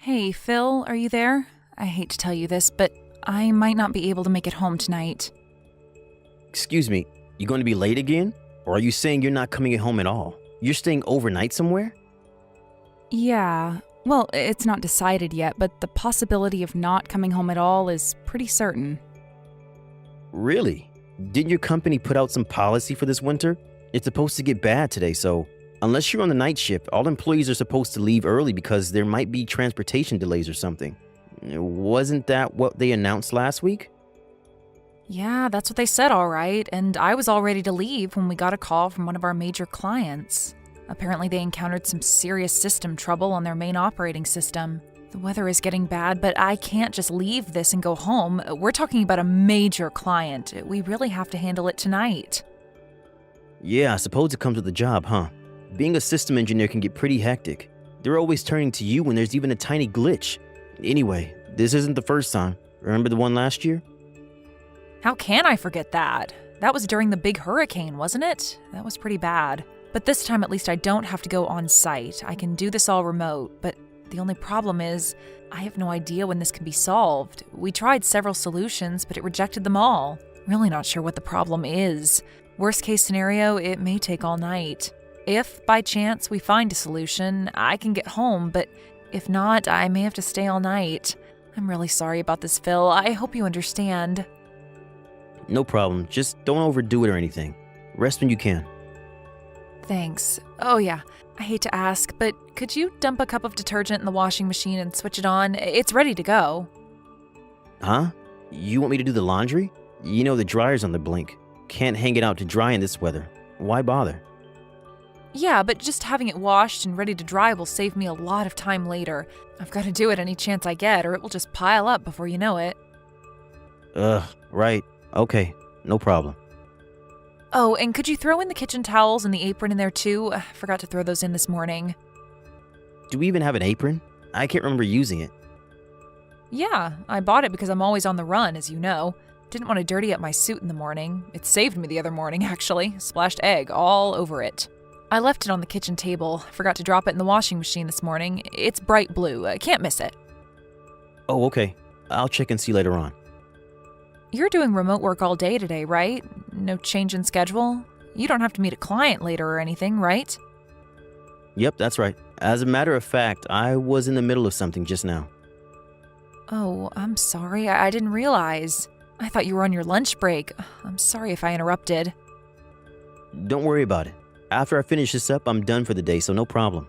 Hey, Phil, are you there? I hate to tell you this, but I might not be able to make it home tonight. Excuse me, you going to be late again? Or are you saying you're not coming home at all? You're staying overnight somewhere? Yeah, well, it's not decided yet, but the possibility of not coming home at all is pretty certain. Really? Didn't your company put out some policy for this winter? It's supposed to get bad today, so unless you're on the night shift, all employees are supposed to leave early because there might be transportation delays or something. Wasn't that what they announced last week? Yeah, that's what they said, all right, and I was all ready to leave when we got a call from one of our major clients. Apparently they encountered some serious system trouble on their main operating system. The weather is getting bad, but I can't just leave this and go home. We're talking about a major client. We really have to handle it tonight. Yeah, I suppose it comes with the job, huh? Being a system engineer can get pretty hectic. They're always turning to you when there's even a tiny glitch. Anyway, this isn't the first time. Remember the one last year? How can I forget that? That was during the big hurricane, wasn't it? That was pretty bad. But this time at least I don't have to go on site. I can do this all remote, but the only problem is I have no idea when this can be solved. We tried several solutions, but it rejected them all. Really not sure what the problem is. Worst case scenario, it may take all night. If, by chance, we find a solution, I can get home, but if not, I may have to stay all night. I'm really sorry about this, Phil. I hope you understand. No problem. Just don't overdo it or anything. Rest when you can. Thanks. Oh yeah, I hate to ask, but could you dump a cup of detergent in the washing machine and switch it on? It's ready to go. Huh? You want me to do the laundry? You know the dryer's on the blink. Can't hang it out to dry in this weather. Why bother? Yeah, but just having it washed and ready to dry will save me a lot of time later. I've got to do it any chance I get, or it will just pile up before you know it. Right. Okay, no problem. Oh, and could you throw in the kitchen towels and the apron in there too? I forgot to throw those in this morning. Do we even have an apron? I can't remember using it. Yeah, I bought it because I'm always on the run, as you know. Didn't want to dirty up my suit in the morning. It saved me the other morning, actually. Splashed egg all over it. I left it on the kitchen table. Forgot to drop it in the washing machine this morning. It's bright blue. I can't miss it. Oh, okay. I'll check and see later on. You're doing remote work all day today, right? No change in schedule? You don't have to meet a client later or anything, right? Yep, that's right. As a matter of fact, I was in the middle of something just now. Oh, I'm sorry. I didn't realize. I thought you were on your lunch break. I'm sorry if I interrupted. Don't worry about it. After I finish this up, I'm done for the day, so no problem.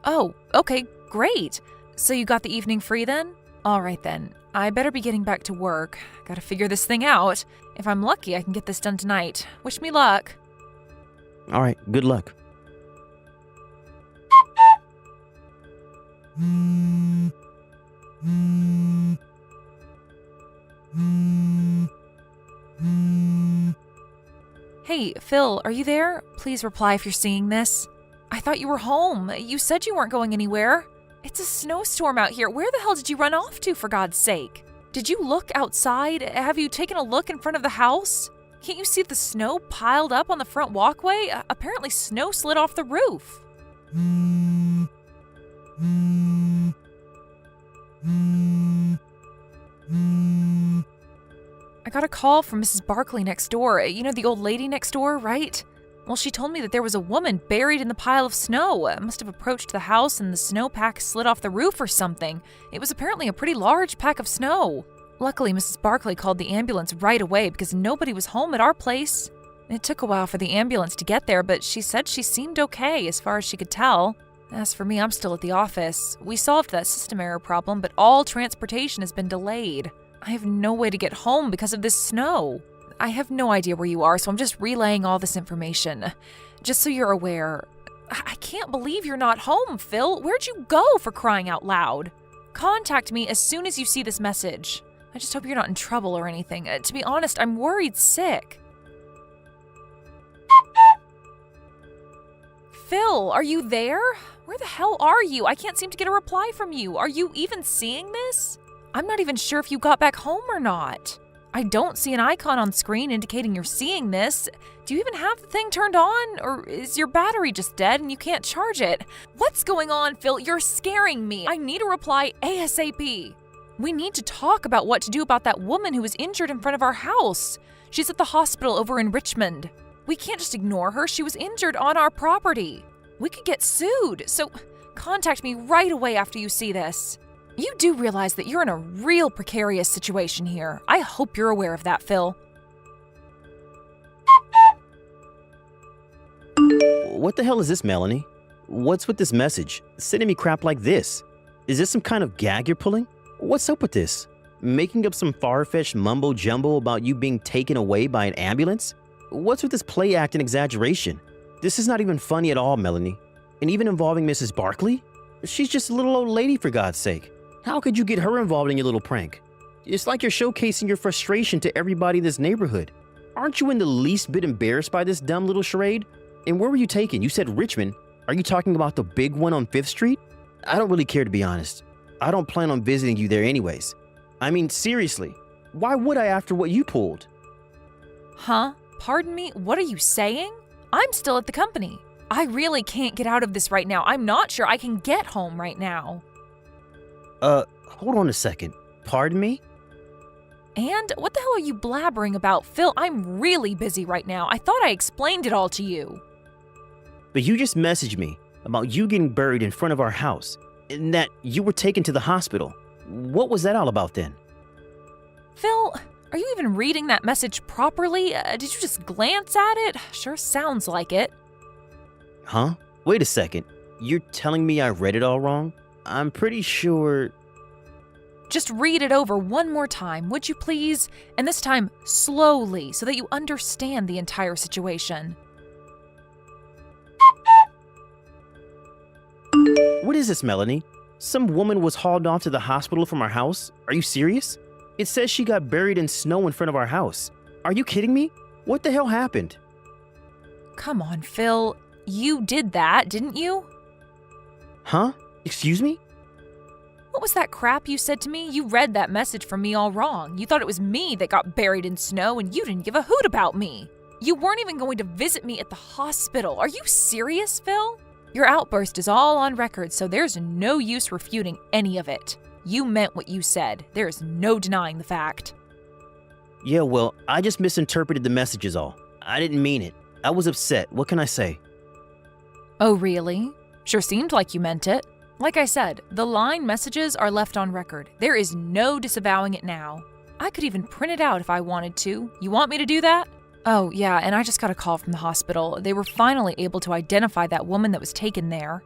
Oh, okay, great. So you got the evening free then? All right then. I better be getting back to work. Gotta figure this thing out. If I'm lucky, I can get this done tonight. Wish me luck. All right, good luck. Hey, Phil, are you there? Please reply if you're seeing this. I thought you were home. You said you weren't going anywhere. It's a snowstorm out here. Where the hell did you run off to, for God's sake? Did you look outside? Have you taken a look in front of the house? Can't you see the snow piled up on the front walkway? Apparently snow slid off the roof. I got a call from Mrs. Barkley next door. You know, the old lady next door, right? Well, she told me that there was a woman buried in the pile of snow. Must have approached the house and the snowpack slid off the roof or something. It was apparently a pretty large pack of snow. Luckily, Mrs. Barkley called the ambulance right away because nobody was home at our place. It took a while for the ambulance to get there, but she said she seemed okay as far as she could tell. As for me, I'm still at the office. We solved that system error problem, but all transportation has been delayed. I have no way to get home because of this snow. I have no idea where you are, so I'm just relaying all this information. Just so you're aware. I can't believe you're not home, Phil. Where'd you go, for crying out loud? Contact me as soon as you see this message. I just hope you're not in trouble or anything. To be honest, I'm worried sick. Phil, are you there? Where the hell are you? I can't seem to get a reply from you. Are you even seeing this? I'm not even sure if you got back home or not. I don't see an icon on screen indicating you're seeing this. Do you even have the thing turned on? Or is your battery just dead and you can't charge it? What's going on, Phil? You're scaring me. I need a reply ASAP. We need to talk about what to do about that woman who was injured in front of our house. She's at the hospital over in Richmond. We can't just ignore her. She was injured on our property. We could get sued, so contact me right away after you see this. You do realize that you're in a real precarious situation here. I hope you're aware of that, Phil. What the hell is this, Melanie? What's with this message? Sending me crap like this? Is this some kind of gag you're pulling? What's up with this? Making up some far-fetched mumbo-jumbo about you being taken away by an ambulance? What's with this play act and exaggeration? This is not even funny at all, Melanie. And even involving Mrs. Barkley? She's just a little old lady, for God's sake. How could you get her involved in your little prank? It's like you're showcasing your frustration to everybody in this neighborhood. Aren't you in the least bit embarrassed by this dumb little charade? And where were you taken? You said Richmond. Are you talking about the big one on 5th Street? I don't really care, to be honest. I don't plan on visiting you there anyways. I mean, seriously, why would I after what you pulled? Huh? Pardon me? What are you saying? I'm still at the company. I really can't get out of this right now. I'm not sure I can get home right now. Hold on a second. Pardon me? And what the hell are you blabbering about, Phil? I'm really busy right now. I thought I explained it all to you. But you just messaged me about you getting buried in front of our house and that you were taken to the hospital. What was that all about then? Phil, are you even reading that message properly? Did you just glance at it? Sure sounds like it. Huh? Wait a second. You're telling me I read it all wrong? I'm pretty sure... Just read it over one more time, would you please? And this time, slowly, so that you understand the entire situation. What is this, Melanie? Some woman was hauled off to the hospital from our house? Are you serious? It says she got buried in snow in front of our house. Are you kidding me? What the hell happened? Come on, Phil. You did that, didn't you? Huh? Excuse me? What was that crap you said to me? You read that message from me all wrong. You thought it was me that got buried in snow and you didn't give a hoot about me. You weren't even going to visit me at the hospital. Are you serious, Phil? Your outburst is all on record, so there's no use refuting any of it. You meant what you said. There is no denying the fact. Yeah, well, I just misinterpreted the message is all. I didn't mean it. I was upset. What can I say? Oh, really? Sure seemed like you meant it. Like I said, the line messages are left on record. There is no disavowing it now. I could even print it out if I wanted to. You want me to do that? Oh, yeah, and I just got a call from the hospital. They were finally able to identify that woman that was taken there.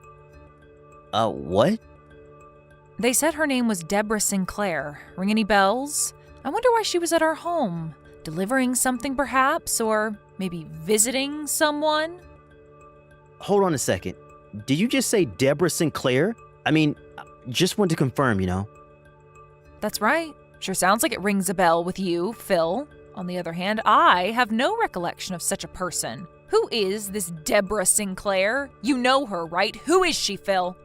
What? They said her name was Deborah Sinclair. Ring any bells? I wonder why she was at our home. Delivering something, perhaps? Or maybe visiting someone? Hold on a second. Did you just say Deborah Sinclair? I mean, just want to confirm, you know. That's right. Sure sounds like it rings a bell with you, Phil. On the other hand, I have no recollection of such a person. Who is this Deborah Sinclair? You know her, right? Who is she, Phil?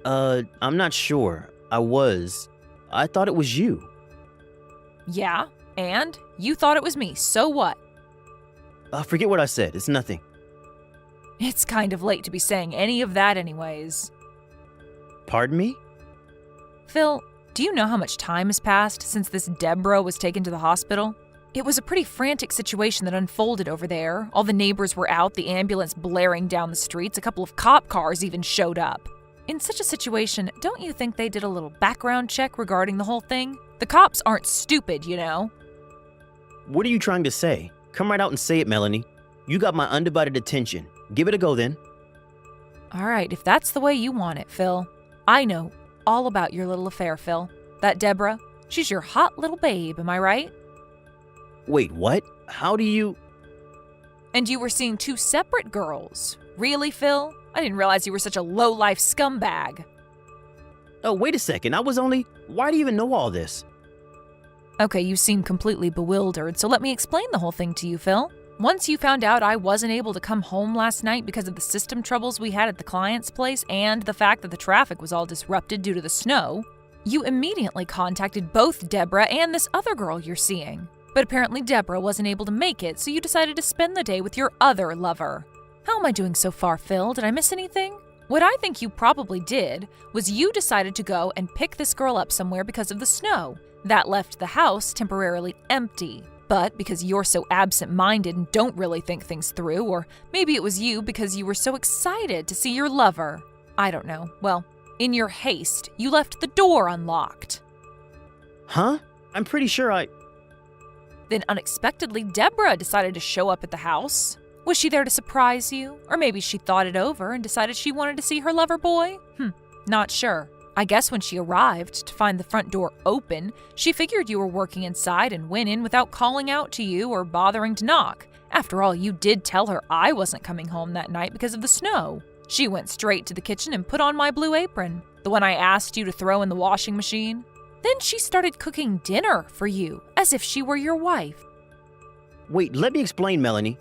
I'm not sure. I thought it was you. Yeah, and? You thought it was me, so what? Forget what I said. It's nothing. It's kind of late to be saying any of that anyways. Pardon me? Phil, do you know how much time has passed since this Deborah was taken to the hospital? It was a pretty frantic situation that unfolded over there. All the neighbors were out, the ambulance blaring down the streets, a couple of cop cars even showed up. In such a situation, don't you think they did a little background check regarding the whole thing? The cops aren't stupid, you know. What are you trying to say? Come right out and say it, Melanie. You got my undivided attention. Give it a go then. All right, if that's the way you want it, Phil. I know all about your little affair, Phil. That Deborah, she's your hot little babe, am I right? Wait, what? How do you... And you were seeing two separate girls. Really, Phil? I didn't realize you were such a low-life scumbag. Oh, wait a second. Why do you even know all this? Okay, you seem completely bewildered, so let me explain the whole thing to you, Phil. Once you found out I wasn't able to come home last night because of the system troubles we had at the client's place and the fact that the traffic was all disrupted due to the snow, You immediately contacted both Deborah and this other girl you're seeing. But apparently Deborah wasn't able to make it, so you decided to spend the day with your other lover. How am I doing so far, Phil? Did I miss anything? What I think you probably did was you decided to go and pick this girl up somewhere because of the snow. That left the house temporarily empty. But because you're so absent-minded and don't really think things through, or maybe it was you because you were so excited to see your lover. I don't know. Well, in your haste, you left the door unlocked. Huh? I'm pretty sure Then unexpectedly, Deborah decided to show up at the house. Was she there to surprise you? Or maybe she thought it over and decided she wanted to see her lover boy? Not sure. I guess when she arrived to find the front door open, she figured you were working inside and went in without calling out to you or bothering to knock. After all, you did tell her I wasn't coming home that night because of the snow. She went straight to the kitchen and put on my blue apron, the one I asked you to throw in the washing machine. Then she started cooking dinner for you, as if she were your wife. Wait, let me explain, Melanie.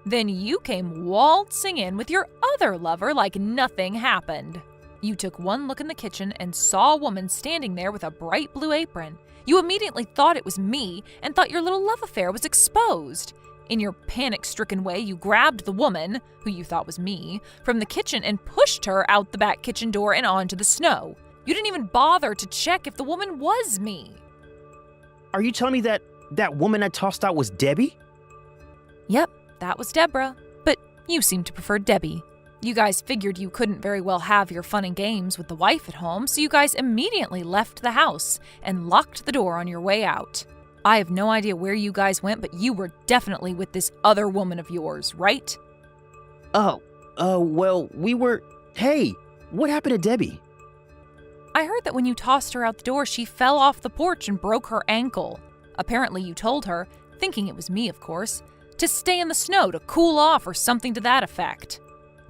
Then you came waltzing in with your other lover like nothing happened. You took one look in the kitchen and saw a woman standing there with a bright blue apron. You immediately thought it was me and thought your little love affair was exposed. In your panic-stricken way, you grabbed the woman, who you thought was me, from the kitchen and pushed her out the back kitchen door and onto the snow. You didn't even bother to check if the woman was me. Are you telling me that woman I tossed out was Debbie? Yep, that was Deborah. But you seem to prefer Debbie. You guys figured you couldn't very well have your fun and games with the wife at home, so you guys immediately left the house and locked the door on your way out. I have no idea where you guys went, but you were definitely with this other woman of yours, right? Well, we were... Hey, what happened to Debbie? I heard that when you tossed her out the door, she fell off the porch and broke her ankle. Apparently you told her, thinking it was me of course, to stay in the snow to cool off or something to that effect.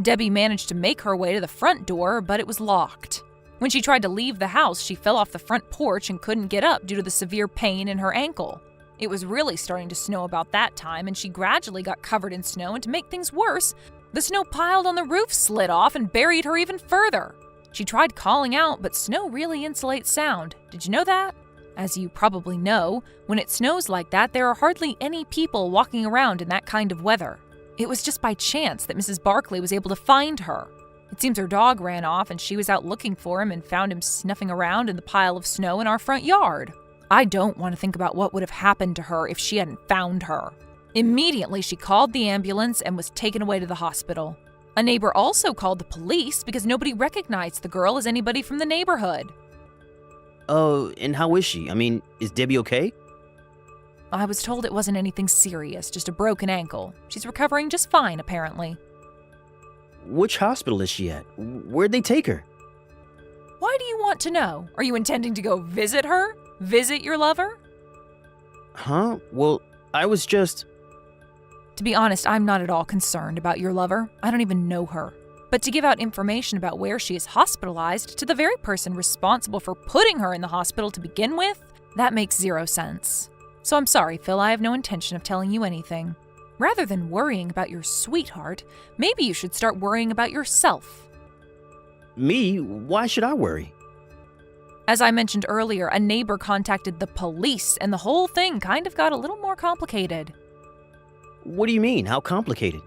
Debbie managed to make her way to the front door, but it was locked. When she tried to leave the house, she fell off the front porch and couldn't get up due to the severe pain in her ankle. It was really starting to snow about that time, and she gradually got covered in snow, and to make things worse, the snow piled on the roof slid off and buried her even further. She tried calling out, but snow really insulates sound. Did you know that? As you probably know, when it snows like that, there are hardly any people walking around in that kind of weather. It was just by chance that Mrs. Barkley was able to find her. It seems her dog ran off and she was out looking for him and found him snuffing around in the pile of snow in our front yard. I don't want to think about what would have happened to her if she hadn't found her. Immediately, she called the ambulance and was taken away to the hospital. A neighbor also called the police because nobody recognized the girl as anybody from the neighborhood. Oh, and how is she? I mean, is Debbie okay? I was told it wasn't anything serious, just a broken ankle. She's recovering just fine, apparently. Which hospital is she at? Where'd they take her? Why do you want to know? Are you intending to go visit her? Visit your lover? Huh? Well, I was just... To be honest, I'm not at all concerned about your lover. I don't even know her. But to give out information about where she is hospitalized to the very person responsible for putting her in the hospital to begin with, that makes zero sense. So I'm sorry, Phil, I have no intention of telling you anything. Rather than worrying about your sweetheart, maybe you should start worrying about yourself. Me? Why should I worry? As I mentioned earlier, a neighbor contacted the police, and the whole thing kind of got a little more complicated. What do you mean? How complicated?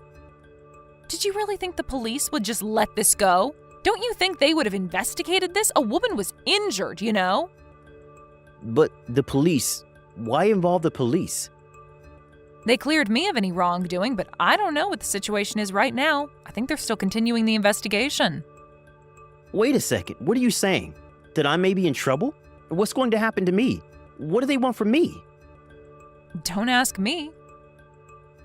Did you really think the police would just let this go? Don't you think they would have investigated this? A woman was injured, you know? But the police... Why involve the police? They cleared me of any wrongdoing, but I don't know what the situation is right now. I think they're still continuing the investigation. Wait a second, what are you saying? That I may be in trouble? What's going to happen to me? What do they want from me? Don't ask me.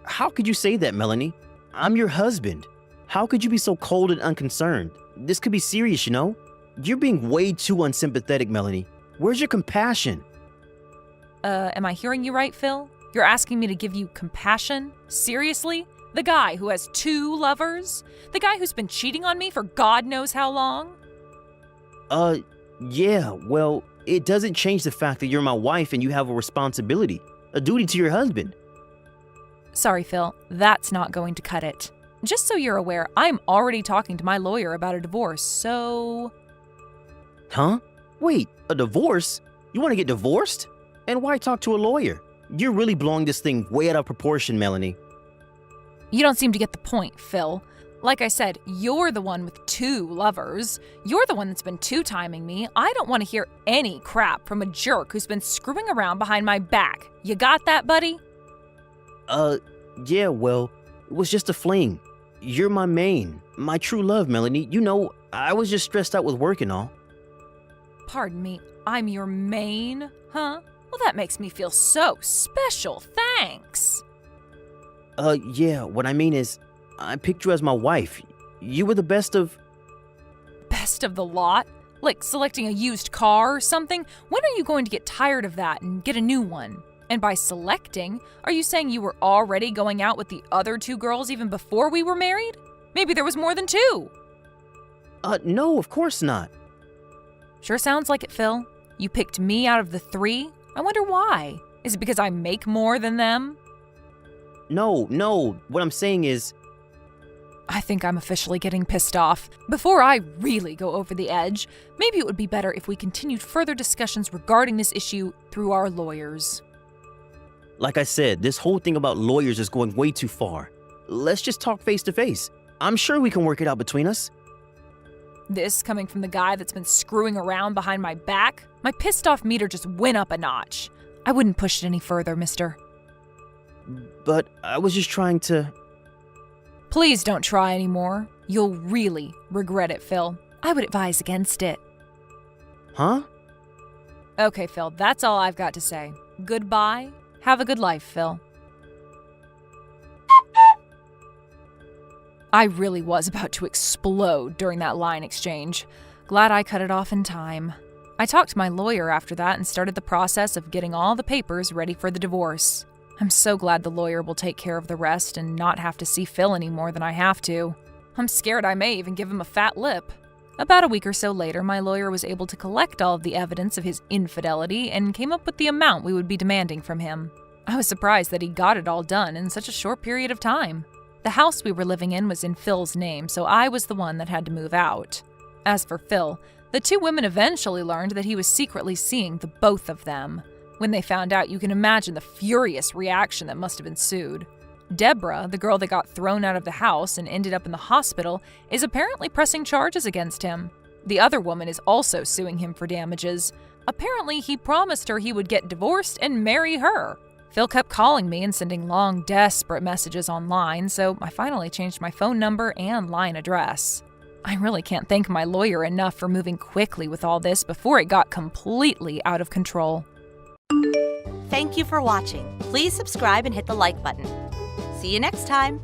How could you say that, Melanie? I'm your husband. How could you be so cold and unconcerned? This could be serious, you know? You're being way too unsympathetic, Melanie. Where's your compassion? Am I hearing you right, Phil? You're asking me to give you compassion? Seriously? The guy who has 2 lovers? The guy who's been cheating on me for God knows how long? Yeah, well, it doesn't change the fact that you're my wife and you have a responsibility, a duty to your husband. Sorry, Phil, that's not going to cut it. Just so you're aware, I'm already talking to my lawyer about a divorce, so... Huh? Wait, a divorce? You want to get divorced? And why talk to a lawyer? You're really blowing this thing way out of proportion, Melanie. You don't seem to get the point, Phil. Like I said, you're the one with 2 lovers. You're the one that's been two-timing me. I don't want to hear any crap from a jerk who's been screwing around behind my back. You got that, buddy? Yeah, well, it was just a fling. You're my main, my true love, Melanie. You know, I was just stressed out with work and all. Pardon me, I'm your main, huh? Well, that makes me feel so special, thanks. Yeah, what I mean is, I picked you as my wife. You were the best of... Best of the lot? Like selecting a used car or something? When are you going to get tired of that and get a new one? And by selecting, are you saying you were already going out with the other 2 girls even before we were married? Maybe there was more than 2. No, of course not. Sure sounds like it, Phil. You picked me out of the 3? I wonder why. Is it because I make more than them? No, what I'm saying is... I think I'm officially getting pissed off. Before I really go over the edge, maybe it would be better if we continued further discussions regarding this issue through our lawyers. Like I said, this whole thing about lawyers is going way too far. Let's just talk face to face. I'm sure we can work it out between us. This coming from the guy that's been screwing around behind my back? My pissed off meter just went up a notch. I wouldn't push it any further, mister. But I was just trying to... Please don't try anymore. You'll really regret it, Phil. I would advise against it. Huh? Okay, Phil, that's all I've got to say. Goodbye. Have a good life, Phil. I really was about to explode during that line exchange. Glad I cut it off in time. I talked to my lawyer after that and started the process of getting all the papers ready for the divorce. I'm so glad the lawyer will take care of the rest and not have to see Phil any more than I have to. I'm scared I may even give him a fat lip. About a week or so later, my lawyer was able to collect all of the evidence of his infidelity and came up with the amount we would be demanding from him. I was surprised that he got it all done in such a short period of time. The house we were living in was in Phil's name, so I was the one that had to move out. As for Phil, the 2 women eventually learned that he was secretly seeing the both of them. When they found out, you can imagine the furious reaction that must have ensued. Deborah, the girl that got thrown out of the house and ended up in the hospital, is apparently pressing charges against him. The other woman is also suing him for damages. Apparently, he promised her he would get divorced and marry her. Phil kept calling me and sending long, desperate messages online, so I finally changed my phone number and line address. I really can't thank my lawyer enough for moving quickly with all this before it got completely out of control. Thank you for watching. Please subscribe and hit the like button. See you next time.